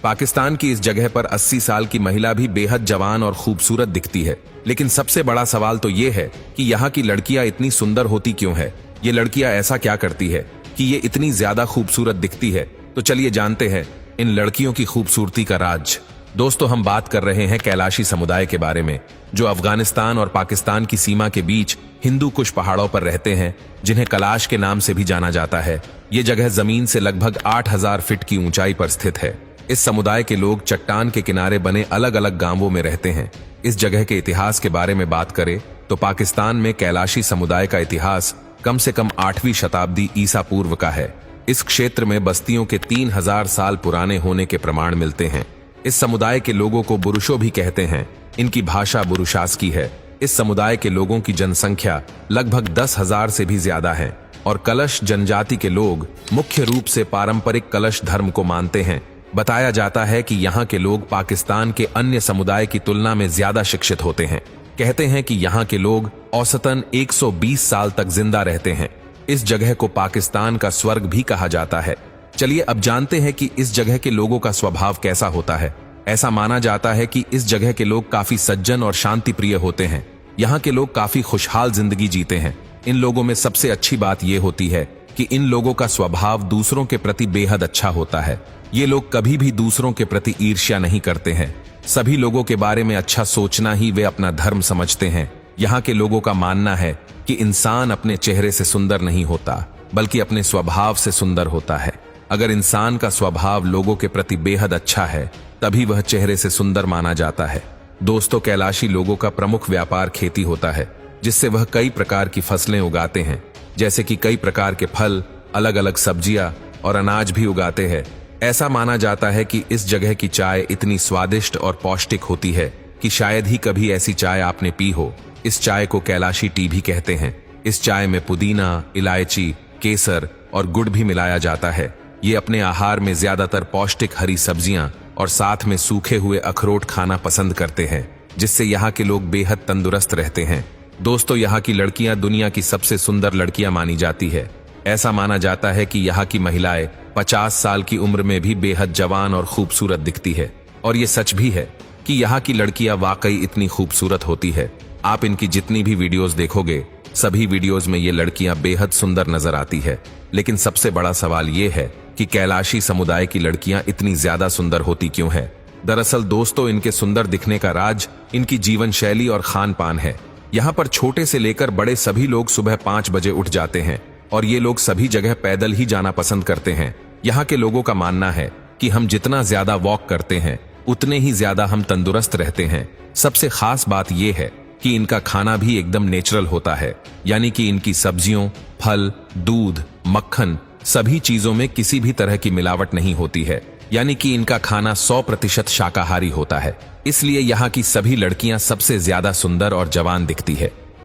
पाकिस्तान की इस जगह पर 80 साल की महिला भी बेहद जवान और खूबसूरत दिखती है। लेकिन सबसे बड़ा सवाल तो ये है कि यहाँ की लड़कियां इतनी सुंदर होती क्यों है? ये लड़कियां ऐसा क्या करती है कि ये इतनी ज्यादा खूबसूरत दिखती है? तो चलिए जानते हैं इन लड़कियों की खूबसूरती का राज। दोस्तों, हम बात कर रहे हैं कैलाशी समुदाय के बारे में, जो अफगानिस्तान और पाकिस्तान की सीमा के बीच हिंदू कुश पहाड़ों पर रहते हैं, जिन्हें कैलाश के नाम से भी जाना जाता है। ये जगह जमीन से लगभग 8000 फीट की ऊंचाई पर स्थित है। इस समुदाय के लोग चट्टान के किनारे बने अलग अलग गांवों में रहते हैं। इस जगह के इतिहास के बारे में बात करें तो पाकिस्तान में कैलाशी समुदाय का इतिहास कम से कम 8वीं शताब्दी ईसा पूर्व का है। इस क्षेत्र में बस्तियों के 3000 साल पुराने होने के प्रमाण मिलते हैं। इस समुदाय के लोगों को बुरुशो भी कहते हैं। इनकी भाषा बुरुशास्की है। इस समुदाय के लोगों की जनसंख्या लगभग 10,000 से भी ज्यादा है और कलश जनजाति के लोग मुख्य रूप से पारंपरिक कलश धर्म को मानते हैं। बताया जाता है कि यहाँ के लोग पाकिस्तान के अन्य समुदाय की तुलना में ज्यादा शिक्षित होते हैं। कहते हैं कि यहाँ के लोग औसतन 120 साल तक जिंदा रहते हैं। इस जगह को पाकिस्तान का स्वर्ग भी कहा जाता है। चलिए अब जानते हैं कि इस जगह के लोगों का स्वभाव कैसा होता है। ऐसा माना जाता है कि इस जगह के लोग काफी सज्जन और शांति प्रिय होते हैं। यहाँ के लोग काफी खुशहाल जिंदगी जीते हैं। इन लोगों में सबसे अच्छी बात यह होती है कि इन लोगों का स्वभाव दूसरों के प्रति बेहद अच्छा होता है। ये लोग कभी भी दूसरों के प्रति ईर्ष्या नहीं करते हैं। सभी लोगों के बारे में अच्छा सोचना ही वे अपना धर्म समझते हैं। यहाँ के लोगों का मानना है कि इंसान अपने चेहरे से सुंदर नहीं होता, बल्कि अपने स्वभाव से सुंदर होता है। अगर इंसान का स्वभाव लोगों के प्रति बेहद अच्छा है, तभी वह चेहरे से सुंदर माना जाता है। दोस्तों, कैलाशी लोगों का प्रमुख व्यापार खेती होता है, जिससे वह कई प्रकार की फसलें उगाते हैं, जैसे कि कई प्रकार के फल, अलग अलग सब्जियां और अनाज भी उगाते हैं। ऐसा माना जाता है कि इस जगह की चाय इतनी स्वादिष्ट और पौष्टिक होती है कि शायद ही कभी ऐसी चाय आपने पी हो। इस चाय को कैलाशी टी भी कहते हैं। इस चाय में पुदीना, इलायची, केसर और गुड़ भी मिलाया जाता है। ये अपने आहार में ज्यादातर पौष्टिक हरी सब्जियां और साथ में सूखे हुए अखरोट खाना पसंद करते हैं, जिससे यहाँ के लोग बेहद तंदुरुस्त रहते हैं। दोस्तों, यहाँ की लड़कियां दुनिया की सबसे सुंदर लड़कियां मानी जाती है। ऐसा माना जाता है कि यहाँ की महिलाएं 50 साल की उम्र में भी बेहद जवान और खूबसूरत दिखती है। और ये सच भी है कि यहाँ की लड़कियां वाकई इतनी खूबसूरत होती है। आप इनकी जितनी भी वीडियोस देखोगे, सभी वीडियोस में ये लड़कियां बेहद सुंदर नजर आती है। लेकिन सबसे बड़ा सवाल ये है कि कैलाशी समुदाय की लड़कियां इतनी ज्यादा सुंदर होती क्यों है? दरअसल दोस्तों, इनके सुंदर दिखने का राज इनकी जीवन शैली और खान पान है। यहाँ पर छोटे से लेकर बड़े सभी लोग सुबह 5 बजे उठ जाते हैं और ये लोग सभी जगह पैदल ही जाना पसंद करते हैं। यहाँ के लोगों का मानना है कि हम जितना ज्यादा वॉक करते हैं, उतने ही ज्यादा हम तंदुरुस्त रहते हैं। सबसे खास बात यह है कि इनका खाना भी एकदम नेचुरल होता है, यानी कि इनकी सब्जियों, फल, दूध, मक्खन सभी चीजों में किसी भी तरह की मिलावट नहीं होती है। यानी कि इनका खाना 100% शाकाहारी होता है। इसलिए यहाँ की सभी लड़कियां सबसे ज्यादा सुंदर और जवान दिखती है।